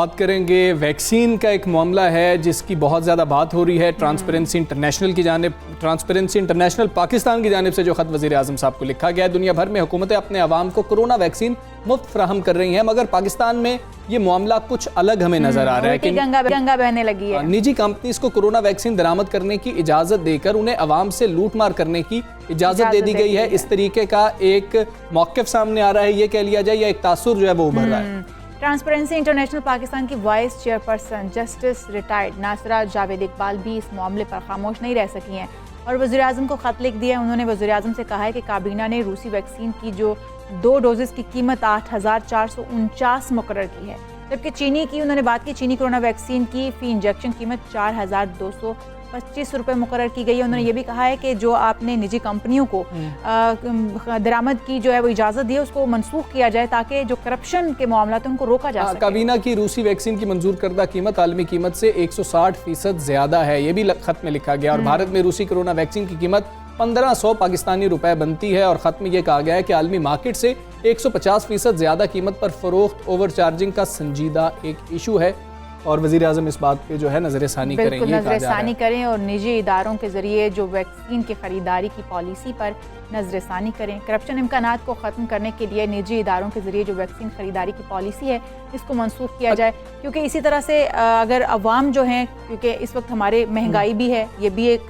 बात करेंगे वैक्सीन का एक मामला है जिसकी बहुत ज़्यादा बात हो रही है। ट्रांसपेरेंसी इंटरनेशनल पाकिस्तान की जानिब से जो ख़त वज़ीर आज़म साहब को लिखा गया है, दुनिया भर में हुकूमतें अपने अवाम को कोरोना वैक्सीन मुफ्त फ्राहम कर रही हैं, मगर पाकिस्तान में ये मामला कुछ अलग हमें नज़र आ रहा है कि गंगा बहने लगी है। निजी कंपनीज को कोरोना वैक्सीन दरामद करने की इजाज़त देकर उन्हें अवाम से लूट मार करने की इजाज़त दे दी गई है। इस तरीके का एक मौक़िफ़ सामने आ रहा है, ये कह लिया जाए, या एक तासुर जो है वो उभर रहा है। ट्रांसपेरेंसी इंटरनेशनल पाकिस्तान की वाइस चेयरपर्सन जस्टिस रिटायर्ड नासरा जावेद इकबाल भी इस मामले पर खामोश नहीं रह सकी हैं और वज़ीर आज़म को ख़त लिख दिया है। उन्होंने वज़ीर आज़म से कहा है कि काबीना ने रूसी वैक्सीन की जो 2 डोजेज़ की कीमत 8,449 मुकर्रर की है, जबकि चीनी की उन्होंने बात की, चीनी कोरोना वैक्सीन की फ़ी इंजेक्शन कीमत 4,225 रुपये मुकर्रर की गई है। उन्होंने ये भी कहा है कि जो आपने निजी कंपनियों को दरामद की जो है वो इजाज़त दी है उसको मनसूख किया जाए ताकि जो करप्शन के मामला थे उनको रोका जा सके। काबीना की रूसी वैक्सीन की मंजूर करदा कीमत आलमी कीमत से 160% ज़्यादा है, ये भी खत में लिखा गया। और भारत में रूसी कोरोना वैक्सीन की कीमत 1500 पाकिस्तानी रुपए बनती है और ख़त में यह कहा गया है कि आलमी मार्केट से 150% ज़्यादा कीमत पर फ़रोख्त ओवर चार्जिंग का संजीदा एक इशू है और वज़ीर आज़म इस बात पे जो है नज़रसानी करें, नज़रसानी करें और निजी इदारों के ज़रिए जो वैक्सीन की ख़रीदारी की पॉलिसी पर नज़रसानी करें। करप्शन इम्कानात को ख़त्म करने के लिए निजी इदारों के ज़रिए जो वैक्सीन ख़रीदारी की पॉलिसी है इसको मनसूख किया जाए, क्योंकि इसी तरह से अगर अवाम जो हैं, क्योंकि इस वक्त हमारे महंगाई भी है, ये भी एक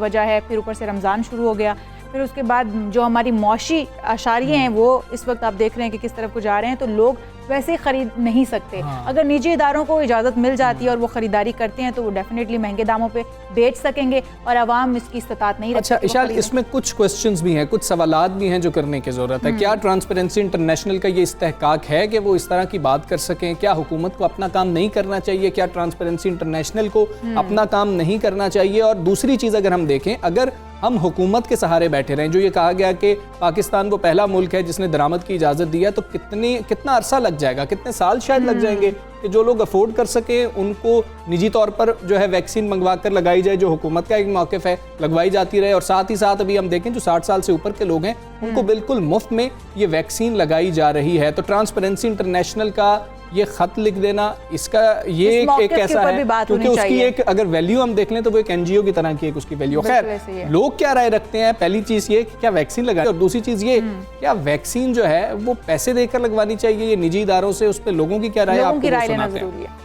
वजह है, फिर ऊपर से रमज़ान शुरू हो गया, फिर उसके बाद जो हमारी मौशी आशारियाँ हैं वो इस वक्त आप देख रहे हैं कि किस तरफ को जा रहे हैं, तो लोग वैसे खरीद नहीं सकते। अगर निजी इदारों को इजाज़त मिल जाती है और वो ख़रीदारी करते हैं तो वो डेफिनेटली महंगे दामों पे बेच सकेंगे और आवाम इसकी इस्तात नहीं रखती। अच्छा इशाल, इसमें कुछ क्वेश्चंस भी हैं, कुछ सवालात भी हैं जो करने की ज़रूरत है। क्या ट्रांसपेरेंसी इंटरनेशनल का ये इस्तेहकाक है कि वो इस तरह की बात कर सकें? क्या हुकूमत को अपना काम नहीं करना चाहिए? क्या ट्रांसपेरेंसी इंटरनेशनल को अपना काम नहीं करना चाहिए? और दूसरी चीज़ अगर हम देखें, अगर हम हुकूमत के सहारे बैठे रहें, जो ये कहा गया कि पाकिस्तान वो पहला मुल्क है जिसने दरामद की इजाज़त दी है, तो कितना अरसा लग जाएगा, कितने साल शायद लग जाएंगे कि जो लोग अफोर्ड कर सकें उनको निजी तौर पर जो है वैक्सीन मंगवा कर लगाई जाए, जो हुकूमत का एक मौक़िफ़ है, लगवाई जाती रहे। और साथ ही साथ अभी हम देखें जो 60 साल से ऊपर के लोग हैं उनको बिल्कुल मुफ्त में ये वैक्सीन लगाई जा रही है। तो ट्रांसपेरेंसी इंटरनेशनल का ये खत लिख देना, इसका ये एक ऐसा है क्योंकि उसकी एक अगर वैल्यू हम देख लें तो वो एक एनजीओ की तरह की एक उसकी वैल्यू। खैर, लोग क्या राय रखते हैं, पहली चीज ये कि क्या वैक्सीन लगाए, और दूसरी चीज ये क्या वैक्सीन जो है वो पैसे देकर लगवानी चाहिए, ये निजी इदारों से, उस पर लोगों की क्या राय, आपकी राय लेना जरूरी है।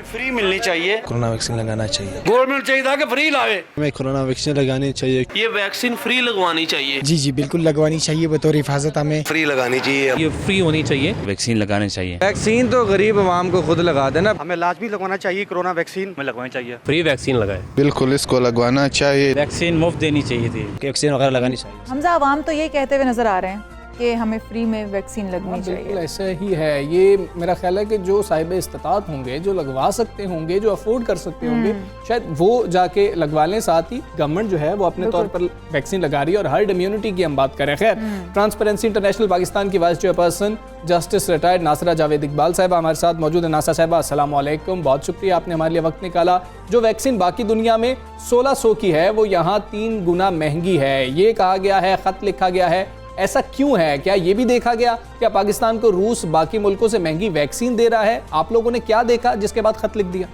फ्री मिलनी चाहिए, कोरोना वैक्सीन लगाना चाहिए, गवर्नमेंट चाहिए था कि फ्री लावे, हमें कोरोना वैक्सीन लगानी चाहिए, ये वैक्सीन फ्री लगवानी चाहिए। जी बिल्कुल लगवानी चाहिए, बतौर हिफाजत हमें फ्री लगानी चाहिए, ये फ्री होनी चाहिए, वैक्सीन लगानी चाहिए। वैक्सीन तो गरीब आवाम को खुद लगा देना, हमें लाजमी लगवाना चाहिए, कोरोना वैक्सीन में लगवानी चाहिए, फ्री वैक्सीन लगाए, बिल्कुल इसको लगवाना चाहिए, वैक्सीन मुफ्त देनी चाहिए थी, वैक्सीन वगैरह लगानी चाहिए। हमजा आवाम तो ये कहते हुए नजर आ रहे हैं कि हमें फ्री में वैक्सीन लगनी चाहिए। बिल्कुल ऐसा ही है। ये मेरा ख्याल है कि जो साहिब इस्तात होंगे, जो लगवा सकते होंगे, जो अफोर्ड कर सकते होंगे, शायद वो जाके लगवा लें। साथ ही गवर्नमेंट जो है वो अपने तौर पर वैक्सीन लगा रही है और हर्ड इम्यूनिटी की हम बात करें। खैर, ट्रांसपेरेंसी इंटरनेशनल पाकिस्तान की वाइस चेयरपर्सन जस्टिस रिटायर्ड नासरा जावेद इकबाल साहब हमारे साथ मौजूद है। नासरा साहबा, अस्सलाम वालेकुम, बहुत शुक्रिया आपने हमारे लिए वक्त निकाला। जो वैक्सीन बाकी दुनिया में 1600 की है वो यहाँ 3 गुना महंगी है, ये कहा गया है, खत लिखा गया है। ऐसा क्यों है? क्या ये भी देखा गया क्या पाकिस्तान को रूस बाकी मुल्कों से महंगी वैक्सीन दे रहा है? आप लोगों ने क्या देखा जिसके बाद खत लिख दिया?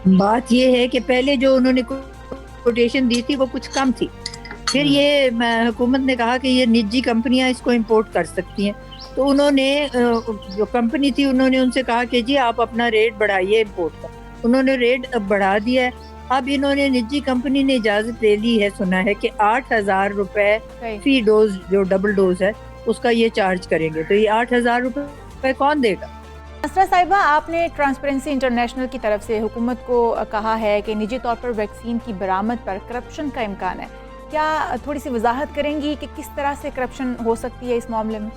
बात ये है कि पहले जो उन्होंने कोटेशन दी थी वो कुछ कम थी, फिर ये हुकूमत ने कहा कि ये निजी कंपनियां इसको इंपोर्ट कर सकती हैं, तो उन्होंने जो कंपनी थी उन्होंने उनसे कहा कि जी आप अपना रेट बढ़ाइए इंपोर्ट का। उन्होंने रेट अब बढ़ा दिया है। अब इन्होंने निजी कंपनी ने इजाजत ले ली है, सुना है कि 8,000 रुपए फी डोज, जो डबल डोज है उसका ये चार्ज करेंगे, तो ये 8,000 रुपए कौन देगा? नासरा साहिबा, आपने ट्रांसपेरेंसी इंटरनेशनल की तरफ से हुकूमत को कहा है कि निजी तौर पर वैक्सीन की बरामद पर करप्शन का इम्कान है, क्या थोड़ी सी वजाहत करेंगी कि किस तरह से करप्शन हो सकती है इस मामले में?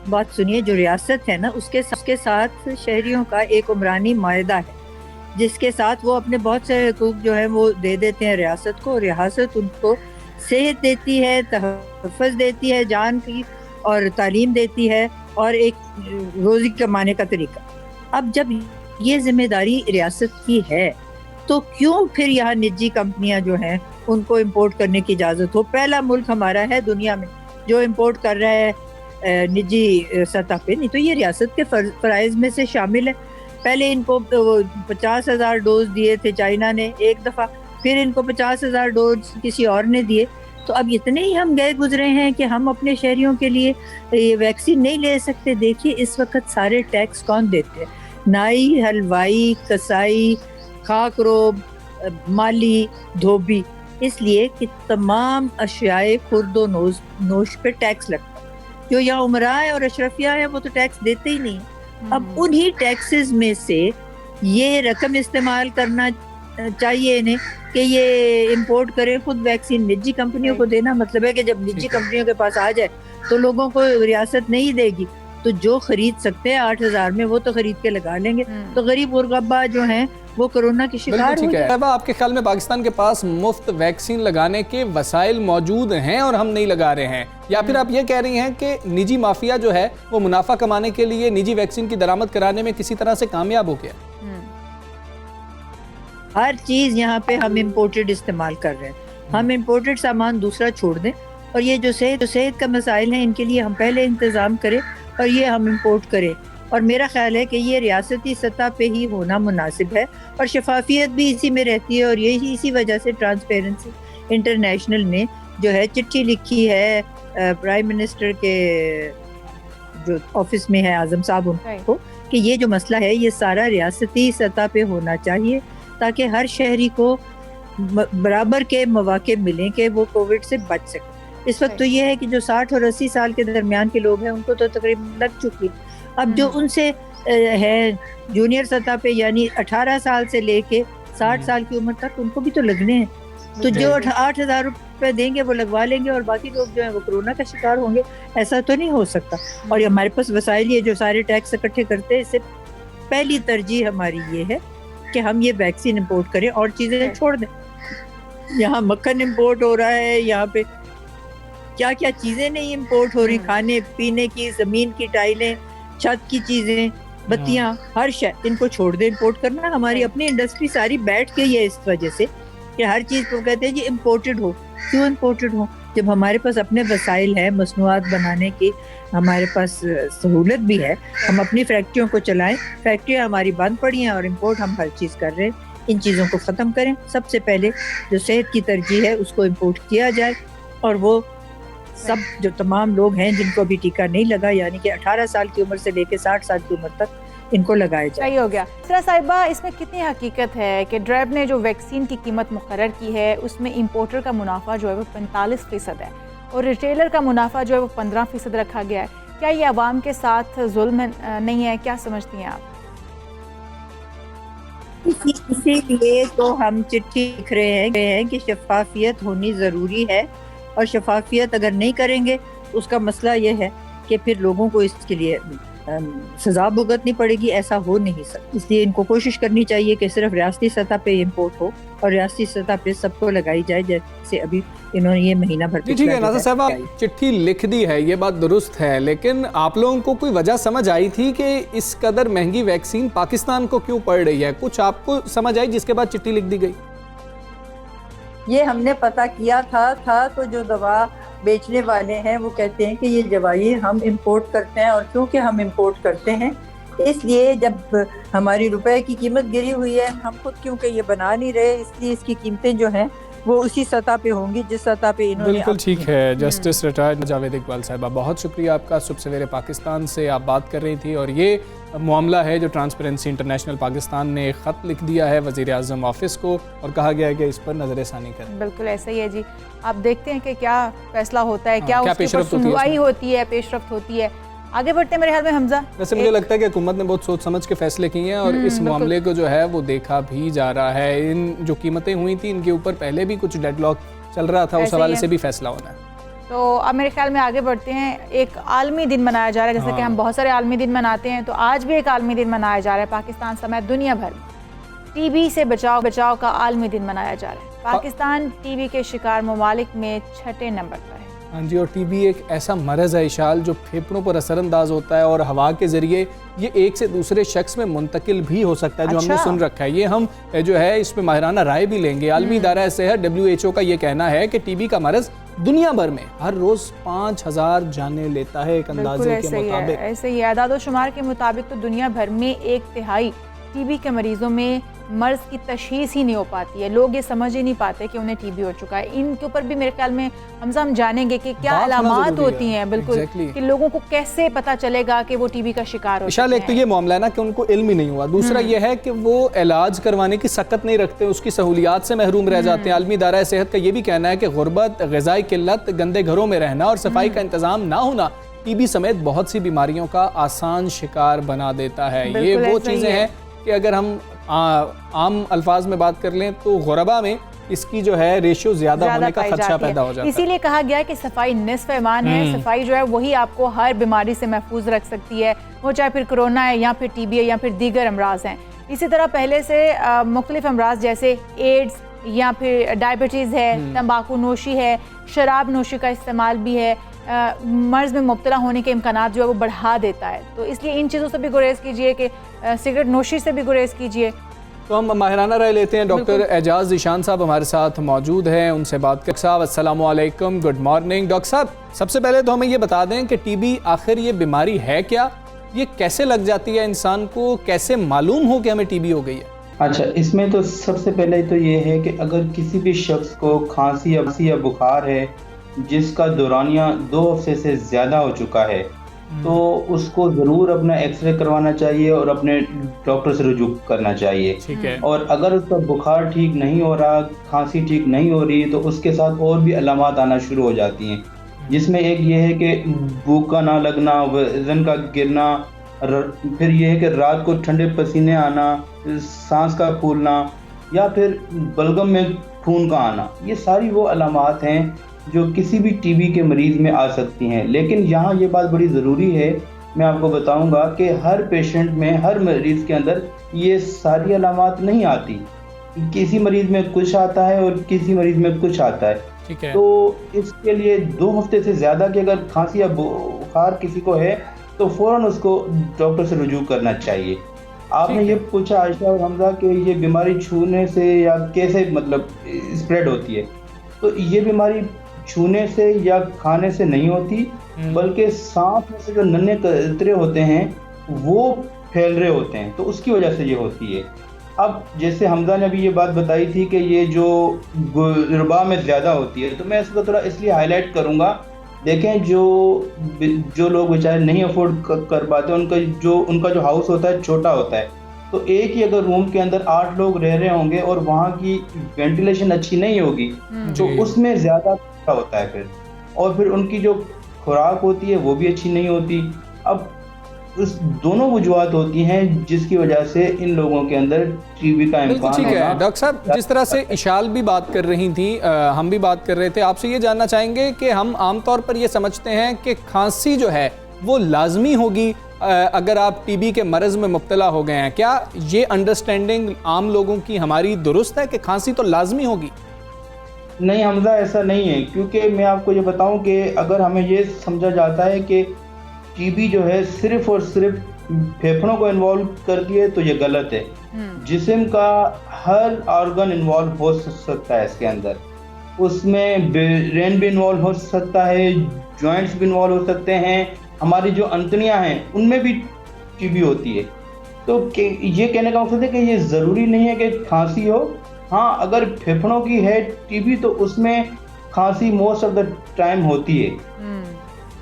बात सुनिए, जो रियासत है ना उसके साथ शहरियों का एक उमरानी मायदा है जिसके साथ वो अपने बहुत से हकूक जो है वो दे देते हैं रियासत को। रियासत उनको सेहत देती है, तहफ़्फ़ुज़ देती है जान की, और तालीम देती है, और एक रोज़ी कमाने का तरीका। अब जब ये जिम्मेदारी रियासत की है तो क्यों फिर यहाँ निजी कंपनियां जो हैं उनको इंपोर्ट करने की इजाज़त हो? पहला मुल्क हमारा है दुनिया में जो इंपोर्ट कर रहा है निजी सतह पे, नहीं तो ये रियासत के फ़राइज़ में से शामिल है। पहले इनको 50,000 डोज दिए थे चाइना ने एक दफ़ा, फिर इनको 50,000 डोज किसी और ने दिए। तो अब इतने ही हम गए गुजरे हैं कि हम अपने शहरियों के लिए ये वैक्सीन नहीं ले सकते। देखिए इस वक्त सारे टैक्स कौन देते हैं? नाई, हलवाई, कसाई, खाकरोब, माली, धोबी, इसलिए कि तमाम अशियाए खुर्दो नोश पे टैक्स लगता है। जो यहाँ उमरा है और अशरफिया है वो तो टैक्स देते ही नहीं। अब उन्हीं टैक्सेस में से ये रकम इस्तेमाल करना चाहिए इन्हें कि ये इंपोर्ट करें खुद वैक्सीन, निजी कंपनियों को देना मतलब है कि जब निजी कंपनियों के पास आ जाए तो लोगों को रियासत नहीं देगी, तो जो खरीद सकते हैं 8,000 में वो तो खरीद के लगा लेंगे, तो गरीब गुरबा जो हैं वो कोरोना की शिकार हो जाए। आपके ख्याल में पाकिस्तान के पास मुफ्त वैक्सीन लगाने के वसाइल मौजूद हैं और हम नहीं लगा रहे हैं, या फिर आप ये कह रही हैं कि निजी माफिया जो है वो मुनाफा कमाने के लिए निजी वैक्सीन की दरामद कराने में किसी तरह से कामयाब हो गया? हर चीज़ यहाँ पे हम इम्पोर्टेड इस्तेमाल कर रहे हैं। हम इम्पोर्टेड सामान दूसरा छोड़ दें और ये जो सेहत का मसाइल हैं इनके लिए हम पहले इंतज़ाम करें और ये हम इम्पोर्ट करें। और मेरा ख्याल है कि ये रियासती सतह पे ही होना मुनासिब है और शफाफियत भी इसी में रहती है। और यही इसी वजह से ट्रांसपेरेंसी इंटरनेशनल ने जो है चिट्ठी लिखी है प्राइम मिनिस्टर के जो ऑफिस में है आज़म साहब उनको, कि ये जो मसला है ये सारा रियासती सतह पे होना चाहिए ताकि हर शहरी को बराबर के मौके मिलें कि वो कोविड से बच सके। इस वक्त तो ये है कि जो 60 और 80 साल के दरमियान के लोग हैं उनको तो तकरीबन लग चुकी। अब जो उनसे है जूनियर सतह पे यानी 18 साल से लेके 60 साल की उम्र तक उनको भी तो लगने हैं, तो जो 8,000 रुपए देंगे वो लगवा लेंगे और बाकी लोग जो है वो कोरोना का शिकार होंगे। ऐसा तो नहीं हो सकता। और ये हमारे पास वसाइल ये जो सारे टैक्स इकट्ठे करते हैं, इससे पहली तरजीह हमारी ये है कि हम ये वैक्सीन इंपोर्ट करें और चीज़ें छोड़ दें। यहाँ मक्खन इंपोर्ट हो रहा है, यहाँ पे क्या क्या चीज़ें नहीं इंपोर्ट हो रही, खाने पीने की, ज़मीन की टाइलें, छत की चीज़ें, बत्तियाँ, हर शय इनको छोड़ दें इंपोर्ट करना। हमारी अपनी इंडस्ट्री सारी बैठ गई है इस वजह से कि हर चीज़ को कहते हैं जी इम्पोर्टेड हो। क्यों इम्पोर्टेड हो जब हमारे पास अपने वसाइल हैं मसनूआत बनाने की, हमारे पास सहूलत भी है, हम अपनी फैक्ट्रियों को चलाएं। फैक्ट्रियाँ हमारी बंद पड़ी हैं और इम्पोर्ट हम हर चीज़ कर रहे हैं। इन चीज़ों को ख़त्म करें। सबसे पहले जो सेहत की तरजीह है उसको इम्पोर्ट किया जाए और वो सब जो तमाम लोग हैं जिनको अभी टीका नहीं लगा यानी कि 18 साल की उम्र से लेकर 60 साल की उम्र तक इनको लगाया जाए। सही हो गया। इसरा साहिबा, इसमें कितनी हकीकत है कि ड्रैब ने जो वैक्सीन की कीमत मुकर्रर की है उसमें इंपोर्टर का मुनाफा जो है वो 45% है और रिटेलर का मुनाफा जो है वो 15% रखा गया है। क्या ये अवाम के साथ जुल्म नहीं है? क्या समझती हैं आप? इसीलिए तो हम चिट्ठी लिख रहे हैं कि शफाफियत होनी ज़रूरी है और शफाफियत अगर नहीं करेंगे तो उसका मसला ये है कि फिर लोगों को इसके लिए सजा भुगतनी पड़ेगी। ऐसा हो नहीं सकता। इसलिए इनको कोशिश करनी चाहिए कि सिर्फ रियासती सतह पे इम्पोर्ट हो और रियासती सतह पे सबको लगाई जाए, जैसे अभी इन्होंने ये महीना भर। ठीक है नाज़र साहब, आप चिट्ठी लिख दी है, ये बात दुरुस्त है, लेकिन आप लोगों को कोई वजह समझ आई थी कि इस कदर महंगी वैक्सीन पाकिस्तान को क्यों पड़ रही है? कुछ आपको समझ आई जिसके बाद चिट्ठी लिख दी गई? ये हमने पता किया था तो जो दवा बेचने वाले हैं वो कहते हैं कि ये दवाई हम इंपोर्ट करते हैं और क्योंकि हम इंपोर्ट करते हैं इसलिए जब हमारी रुपए की कीमत गिरी हुई है, हम खुद क्योंकि ये बना नहीं रहे इसलिए इसकी कीमतें जो हैं वो उसी सतह पे होंगी जिस सतह पे इन्होंने। बिल्कुल ठीक है। जस्टिस रिटायर्ड जावेद इकबाल साहिबा, बहुत शुक्रिया आपका। सुबह सवेरे पाकिस्तान से आप बात कर रही थी और ये मामला है जो ट्रांसपेरेंसी इंटरनेशनल पाकिस्तान ने एक ख़त लिख दिया है वज़ीर आज़म ऑफिस को और कहा गया है कि इस पर नज़रसानी करें। बिल्कुल ऐसा ही है जी। आप देखते हैं कि क्या फैसला होता है, क्या सुनवाई होती है, पेशरफ्त होती है। आगे बढ़ते हैं मेरे ख्याल में हमजा। वैसे मुझे लगता है कि हुकूमत ने बहुत सोच समझ के फैसले किए हैं और इस मामले को जो है वो देखा भी जा रहा है। इन जो कीमतें हुई थी इनके ऊपर पहले भी कुछ डेडलॉक चल रहा था, उस हवाले से भी फैसला होना है। तो अब मेरे ख्याल में आगे बढ़ते हैं। एक आलमी दिन मनाया जा रहा है, जैसे कि हम बहुत सारे आलमी दिन मनाते हैं, तो आज भी एक आलमी दिन मनाया जा रहा है पाकिस्तान समेत दुनिया भर में। टीबी से बचाव का आलमी दिन मनाया जा रहा है। पाकिस्तान टीबी के शिकार ममालिक में 6ठे नंबर पर है। हाँ जी, और टीबी एक ऐसा मरज़ है इशाल जो फेफड़ों पर असरअंदाज होता है और हवा के ज़रिए ये एक से दूसरे शख्स में मुंतकिल भी हो सकता है, जो हमने सुन रखा है। ये हम जो है इस पर माहिराना राय भी लेंगे। आलमी इदारा सेहत WHO का ये कहना है कि टीबी का मरज़ दुनिया भर में हर रोज़ 5000 जाने लेता है एक अंदाजे के मुताबिक। ऐसे ही आदाद शुमार के मुताबिक तो दुनिया भर में 1/3 टीबी के मरीजों में मर्ज की तशखीस ही नहीं हो पाती है। लोग ये समझ ही नहीं पाते कि उन्हें टीबी हो चुका है। इनके ऊपर भी मेरे ख्याल में हम जानेंगे कि क्या अलामात होती हैं, बिल्कुल कि लोगों को कैसे पता चलेगा कि वो टीबी का शिकार हो चुके हैं। एक तो ये मामला है ना कि उनको इल्म ही नहीं हुआ, दूसरा ये है कि वो इलाज करवाने की सकत नहीं रखते, उसकी सहूलियात से महरूम रह जाते हैं। आलमी इदारा सेहत का ये भी कहना है कि गुर्बत, ग़िज़ाई किल्लत, गंदे घरों में रहना और सफाई का इंतज़ाम ना होना टीबी समेत बहुत सी बीमारियों का आसान शिकार बना देता है। ये वो चीज़ें हैं कि अगर हम आम अल्फाज में बात कर लें तो गुरबा में इसकी जो है रेशियो ज्यादा होने का खदशा पैदा हो जाता है। इसीलिए कहा गया है कि सफाई निस्फ ईमान है। सफाई जो है वही आपको हर बीमारी से महफूज रख सकती है, वो चाहे फिर कोरोना है या फिर टीबी है या फिर दीगर अमराज हैं। इसी तरह पहले से मुख्तलिफ अमराज जैसे एड्स या फिर डायबिटीज़ है, तंबाकू नोशी है, शराब नोशी का इस्तेमाल भी है, मर्ज़ में मुब्तला होने के इम्कानात जो है वो बढ़ा देता है। तो इसलिए इन चीज़ों से भी गुरेज कीजिए कि सिगरेट नोशी से भी गुरेज कीजिए। तो हम माहिराना राय लेते हैं। डॉक्टर एजाज ज़ीशान साहब हमारे साथ मौजूद हैं, उनसे बात कर। साहब अस्सलाम वालेकुम, गुड मॉर्निंग। डॉक्टर साहब, सबसे पहले तो हमें ये बता दें कि टीबी आखिर ये बीमारी है क्या, ये कैसे लग जाती है इंसान को, कैसे मालूम हो कि हमें टीबी हो गई है? अच्छा, इसमें तो सबसे पहले तो ये है कि अगर किसी भी शख्स को खांसी या बुखार है जिसका दौरानिया 2 हफ्ते से ज़्यादा हो चुका है तो उसको ज़रूर अपना एक्सरे करवाना चाहिए और अपने डॉक्टर से रुजू करना चाहिए। ठीक है। और अगर उसका बुखार ठीक नहीं हो रहा, खांसी ठीक नहीं हो रही, तो उसके साथ और भी अलामात आना शुरू हो जाती हैं, जिसमें एक ये है कि भूख का ना लगना, वजन का गिरना, फिर ये है कि रात को ठंडे पसीने आना, सांस का फूलना या फिर बलगम में खून का आना। ये सारी वो अलामात हैं जो किसी भी टीबी के मरीज़ में आ सकती हैं। लेकिन यहाँ ये बात बड़ी ज़रूरी है, मैं आपको बताऊंगा कि हर पेशेंट में, हर मरीज़ के अंदर ये सारी अलामात नहीं आती। किसी मरीज़ में कुछ आता है और किसी मरीज़ में कुछ आता है। ठीक है। तो इसके लिए 2 हफ्ते से ज़्यादा की अगर खांसी या बुखार किसी को है तो फ़ौरन उसको डॉक्टर से रुजू करना चाहिए। आपने ये पूछा आयशा और हमजा कि ये बीमारी छूने से या कैसे मतलब स्प्रेड होती है, तो ये बीमारी छूने से या खाने से नहीं होती, बल्कि सांस में से जो नन्हे कतरे होते हैं वो फैल रहे होते हैं, तो उसकी वजह से ये होती है। अब जैसे हमजा ने अभी ये बात बताई थी कि ये जो गुरबा में ज़्यादा होती है, तो मैं इसको थोड़ा इसलिए हाईलाइट करूँगा। देखें, जो लोग बेचारे नहीं अफोर्ड कर पाते, उनका जो हाउस होता है छोटा होता है, तो एक ही अगर रूम के अंदर 8 लोग रह रहे होंगे और वहाँ की वेंटिलेशन अच्छी नहीं होगी तो उसमें ज़्यादा होता है फिर, और फिर उनकी जो खुराक होती है वो भी अच्छी नहीं होती। अब उस दोनों वजूहत होती हैं जिसकी वजह से इन लोगों के अंदर टीबी का इम्कान। ठीक है डॉक्टर साहब, जिस तरह से इशाल भी बात कर रही थी, हम भी बात कर रहे थे, आपसे ये जानना चाहेंगे कि हम आमतौर पर ये समझते हैं कि खांसी जो है वो लाजमी होगी अगर आप टीबी के मरज़ में मुब्तला हो गए हैं। क्या ये अंडरस्टैंडिंग आम लोगों की हमारी दुरुस्त है कि खांसी तो लाजमी होगी? नहीं हमजा, ऐसा नहीं है, क्योंकि मैं आपको ये बताऊं कि अगर हमें ये समझा जाता है कि टीबी जो है सिर्फ और सिर्फ फेफड़ों को इन्वॉल्व करती है तो ये गलत है। जिस्म का हर ऑर्गन इन्वॉल्व हो सकता है इसके अंदर, उसमें ब्रेन भी इन्वॉल्व हो सकता है, जॉइंट्स भी इन्वॉल्व हो सकते हैं, हमारी जो अंतड़ियां हैं उनमें भी टीबी होती है। तो ये कहने का मकसद है कि ये ज़रूरी नहीं है कि खांसी हो। हाँ, अगर फेफड़ों की है टीबी तो उसमें खांसी मोस्ट ऑफ द टाइम होती है।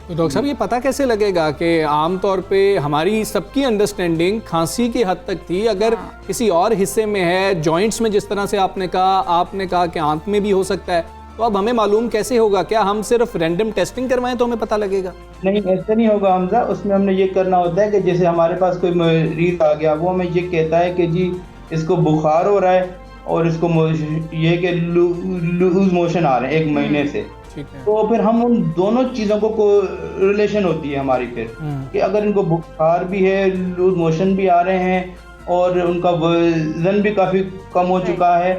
तो डॉक्टर साहब, ये पता कैसे लगेगा कि आम तौर पे हमारी सबकी अंडरस्टैंडिंग खांसी की हद तक थी, अगर किसी और हिस्से में है, जॉइंट्स में जिस तरह से आपने कहा कि आंत में भी हो सकता है, तो अब हमें मालूम कैसे होगा? क्या हम सिर्फ रैंडम टेस्टिंग करवाएं तो हमें पता लगेगा? नहीं, ऐसा नहीं होगा हमजा। उसमें हमने ये करना होता है कि जैसे हमारे पास कोई मरीज आ गया, वो हमें ये कहता है कि जी इसको बुखार हो रहा है और इसको ये कि लूज मोशन आ रहे हैं 1 महीने से, तो फिर हम उन दोनों चीज़ों को रिलेशन होती है हमारी फिर कि अगर इनको बुखार भी है, लूज मोशन भी आ रहे हैं और उनका वजन भी काफ़ी कम हो चुका है,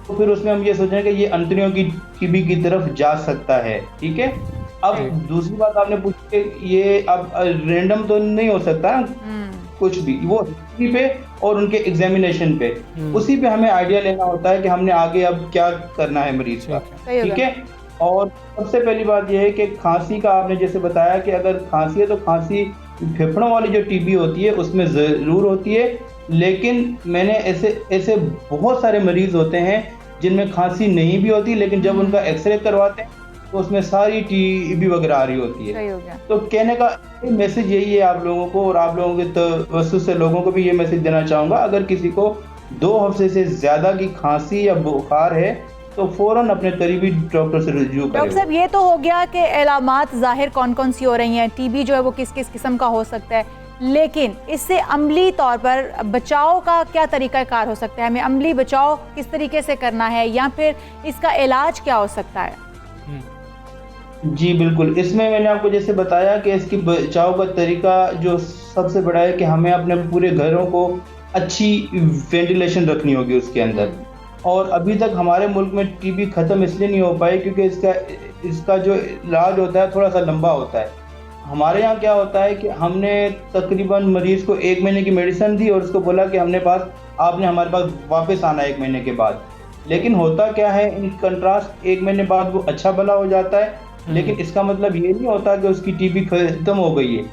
तो फिर उसमें हम ये सोचें कि ये अंतड़ियों की टीबी की तरफ जा सकता है। ठीक है, अब दूसरी बात आपने पूछी कि ये अब रैंडम तो नहीं हो सकता ना कुछ भी, वो हिस्ट्री पे और उनके एग्जामिनेशन पे, उसी पे हमें आइडिया लेना होता है कि हमने आगे अब क्या करना है मरीज का, ठीक है। और सबसे पहली बात यह है कि खांसी का आपने जैसे बताया कि अगर खांसी है तो खांसी फेफड़ों वाली जो टीबी होती है उसमें ज़रूर होती है, लेकिन मैंने ऐसे बहुत सारे मरीज होते हैं जिनमें खांसी नहीं भी होती, लेकिन जब उनका एक्सरे करवाते हैं तो उसमें सारी टीबी वगैरह आ रही होती है। तो कहने का मैसेज यही है आप लोगों को, और आप लोगों के तवज्जुह से लोगों को भी ये मैसेज देना चाहूँगा, अगर किसी को 2 हफ्ते से ज़्यादा की खांसी या बुखार है तो फौरन अपने करीबी डॉक्टर से रुजू करें। डॉक्टर साहब, ये तो हो गया कि अलामात ज़ाहिर कौन कौन सी हो रही हैं, टीबी जो है वो किस किस किस्म का हो सकता है, लेकिन इससे अमली तौर पर बचाव का क्या तरीका कार हो सकता है? हमें अमली बचाव किस तरीके से करना है, या फिर इसका इलाज क्या हो सकता है? जी बिल्कुल, इसमें मैंने आपको जैसे बताया कि इसकी बचाव का तरीका जो सबसे बड़ा है कि हमें अपने पूरे घरों को अच्छी वेंटिलेशन रखनी होगी उसके अंदर। और अभी तक हमारे मुल्क में टीबी ख़त्म इसलिए नहीं हो पाई क्योंकि इसका जो इलाज होता है थोड़ा सा लंबा होता है। हमारे यहाँ क्या होता है कि हमने तकरीबन मरीज़ को 1 महीने की मेडिसिन दी और उसको बोला कि आपने हमारे पास वापस आना 1 महीने के बाद। लेकिन होता क्या है, इन कंट्रास्ट 1 महीने बाद वो अच्छा भला हो जाता है, लेकिन इसका मतलब ये नहीं होता कि उसकी टीबी खत्म हो गई है।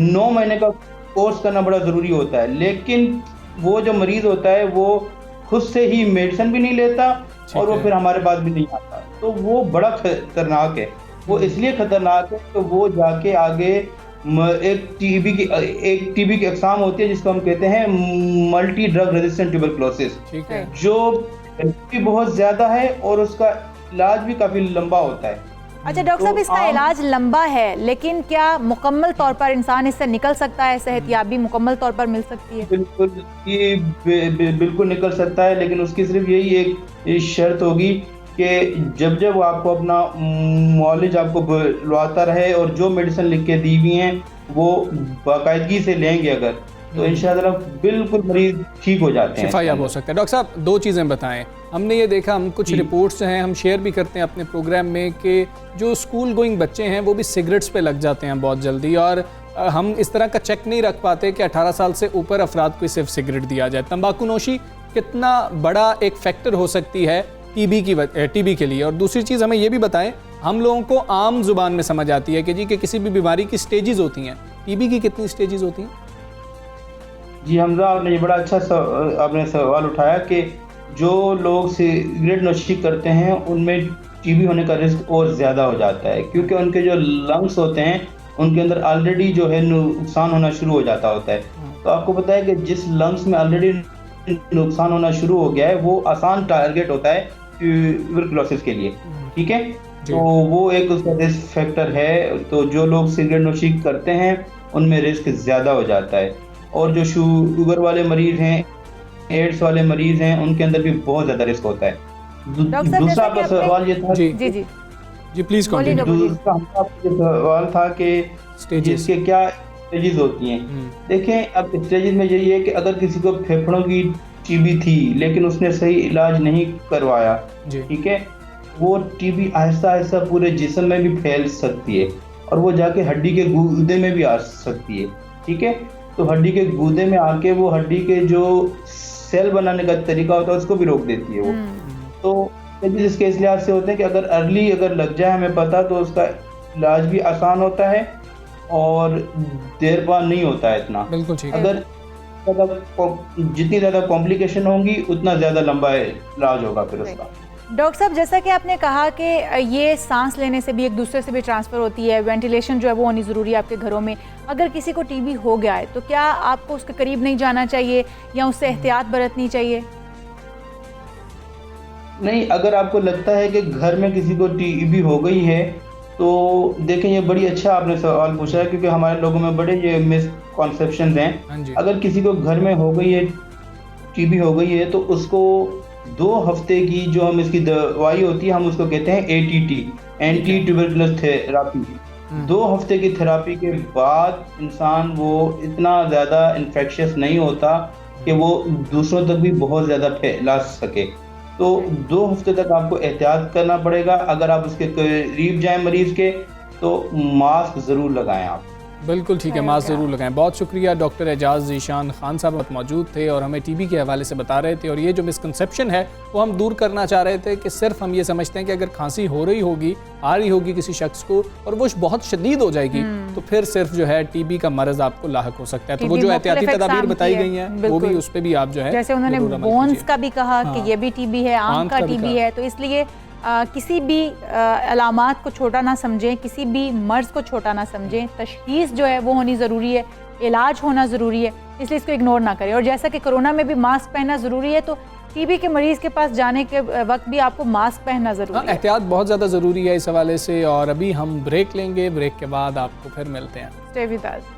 9 महीने का कोर्स करना बड़ा ज़रूरी होता है, लेकिन वो जो मरीज़ होता है वो खुद से ही मेडिसिन भी नहीं लेता और वो फिर हमारे पास भी नहीं आता, तो वो बड़ा खतरनाक है। वो इसलिए खतरनाक है तो वो जाके आगे एक टीबी की अक़साम होती है जिसको हम कहते हैं मल्टी ड्रग रेजिस्टेंट ट्यूबरकुलोसिस, जो भी बहुत ज़्यादा है और उसका इलाज भी काफ़ी लंबा होता है। अच्छा डॉक्टर साहब, इसका इलाज लंबा है, लेकिन क्या मुकम्मल तौर पर इंसान इससे निकल सकता है? सेहतयाबी मुकम्मल तौर पर मिल सकती है? बिल्कुल, ये बिल्कुल निकल सकता है, लेकिन उसकी सिर्फ यही एक शर्त होगी कि जब आपको अपना मौलिज आपको बुलवाता रहे और जो मेडिसिन लिख के दी हुई हैं वो बाकायदगी से लेंगे अगर, तो इंशाअल्लाह बिल्कुल मरीज ठीक हो जाते हैं, शिफायाब हो सकता है। डॉक्टर साहब, 2 चीज़ें बताएं। हमने ये देखा, हम कुछ रिपोर्ट्स हैं हम शेयर भी करते हैं अपने प्रोग्राम में, कि जो स्कूल गोइंग बच्चे हैं वो भी सिगरेट्स पे लग जाते हैं बहुत जल्दी, और हम इस तरह का चेक नहीं रख पाते कि 18 साल से ऊपर अफराद को सिर्फ सिगरेट दिया जाए। तंबाकू नोशी कितना बड़ा एक फैक्टर हो सकती है टीबी के लिए? और दूसरी चीज़ हमें ये भी बताएं, हम लोगों को आम जुबान में समझ आती है कि किसी भी बीमारी की स्टेजेस होती हैं, टीबी की कितनी स्टेजेस होती हैं? जी हमजा, आपने ये बड़ा अच्छा आपने सवाल उठाया कि जो लोग सिगरेट नोशी करते हैं उनमें टीबी होने का रिस्क और ज़्यादा हो जाता है, क्योंकि उनके जो लंग्स होते हैं उनके अंदर ऑलरेडी जो है नुकसान होना शुरू हो जाता होता है। तो आपको पता है कि जिस लंग्स में ऑलरेडी नुकसान होना शुरू हो गया है वो आसान टारगेट होता है ट्यूबरकुलोसिस के लिए, ठीक है। तो वो एक उसका रिस्क फैक्टर है। तो जो लोग सिगरेट नोशी करते हैं उनमें रिस्क ज़्यादा हो जाता है, और जो शुगर वाले मरीज़ हैं, एड्स वाले मरीज़ हैं, उनके अंदर भी बहुत ज़्यादा रिस्क होता है। दूसरा आपका सवाल ये था, जी प्लीज़ कंटिन्यू। दूसरा आपका सवाल था कि इसके क्या स्टेजेस होती हैं। देखें, अब स्टेजेस में यही है कि अगर किसी को फेफड़ों की टीबी थी लेकिन उसने सही इलाज नहीं करवाया, ठीक है, वो टीबी आहिस्ता आहिस्ता पूरे जिस्म में भी फैल सकती है और वो जाके हड्डी के गूदे में भी आ सकती है, ठीक है। तो हड्डी के गूदे में आके वो हड्डी के जो सेल बनाने का तरीका होता है उसको भी रोक देती है वो। तो इसके इस लिहाज से होते हैं कि अगर लग जाए हमें पता, तो उसका इलाज भी आसान होता है और देर बाद नहीं होता है इतना। बिल्कुल ठीक है। अगर जितनी ज़्यादा कॉम्प्लिकेशन होंगी उतना ज़्यादा लंबा इलाज होगा फिर उसका। डॉक्टर साहब, जैसा कि आपने कहा कि ये सांस लेने से भी एक दूसरे से भी ट्रांसफ़र होती है, वेंटिलेशन जो है वो होनी ज़रूरी है आपके घरों में। अगर किसी को टीबी हो गया है तो क्या आपको उसके करीब नहीं जाना चाहिए या उससे एहतियात बरतनी चाहिए? नहीं, अगर आपको लगता है कि घर में किसी को टीबी हो गई है तो देखें, ये बड़ी अच्छा आपने सवाल पूछा है, क्योंकि हमारे लोगों में बड़े ये मिसकॉन्सेप्शंस हैं। अगर किसी को घर में हो गई है, टीबी हो गई है, तो उसको 2 हफ्ते की जो हम इसकी दवाई होती है हम उसको कहते हैं ATT, एंटी ट्यूबरकुलोस थेरापी। 2 हफ्ते की थेरापी के बाद इंसान वो इतना ज़्यादा इन्फेक्शियस नहीं होता कि वो दूसरों तक भी बहुत ज़्यादा फैला सके। तो 2 हफ्ते तक आपको एहतियात करना पड़ेगा। अगर आप उसके करीब जाएं मरीज़ के तो मास्क ज़रूर लगाएं आप। बिल्कुल ठीक है, मास्क ज़रूर लगाएं। बहुत शुक्रिया। डॉक्टर एजाज ज़ीशान खान साहब मौजूद थे और हमें टीबी के हवाले से बता रहे थे, और ये जो मिसकंसेप्शन है वो हम दूर करना चाह रहे थे कि सिर्फ हम ये समझते हैं कि अगर खांसी हो रही होगी, आ रही होगी किसी शख्स को और वो बहुत शदीद हो जाएगी तो फिर सिर्फ जो है टीबी का मरज़ आपको लाहक हो सकता है। तो वो जो एहतियाती तदाबीर बताई गई हैं वो भी उस पर भी आप जो है, जैसे उन्होंने बोन्स का भी कहा कि ये भी टीबी है, आंख का टीबी है, तो इसलिए किसी भी अलामात को छोटा ना समझें, किसी भी मर्ज़ को छोटा ना समझें। तशख़ीस जो है वो होनी ज़रूरी है, इलाज होना ज़रूरी है, इसलिए इसको इग्नोर ना करें। और जैसा कि कोरोना में भी मास्क पहनना ज़रूरी है, तो टीबी के मरीज़ के पास जाने के वक्त भी आपको मास्क पहनना ज़रूरी है। एहतियात बहुत ज़्यादा ज़रूरी है इस हवाले से। और अभी हम ब्रेक लेंगे, ब्रेक के बाद आपको फिर मिलते हैं। Stay with us.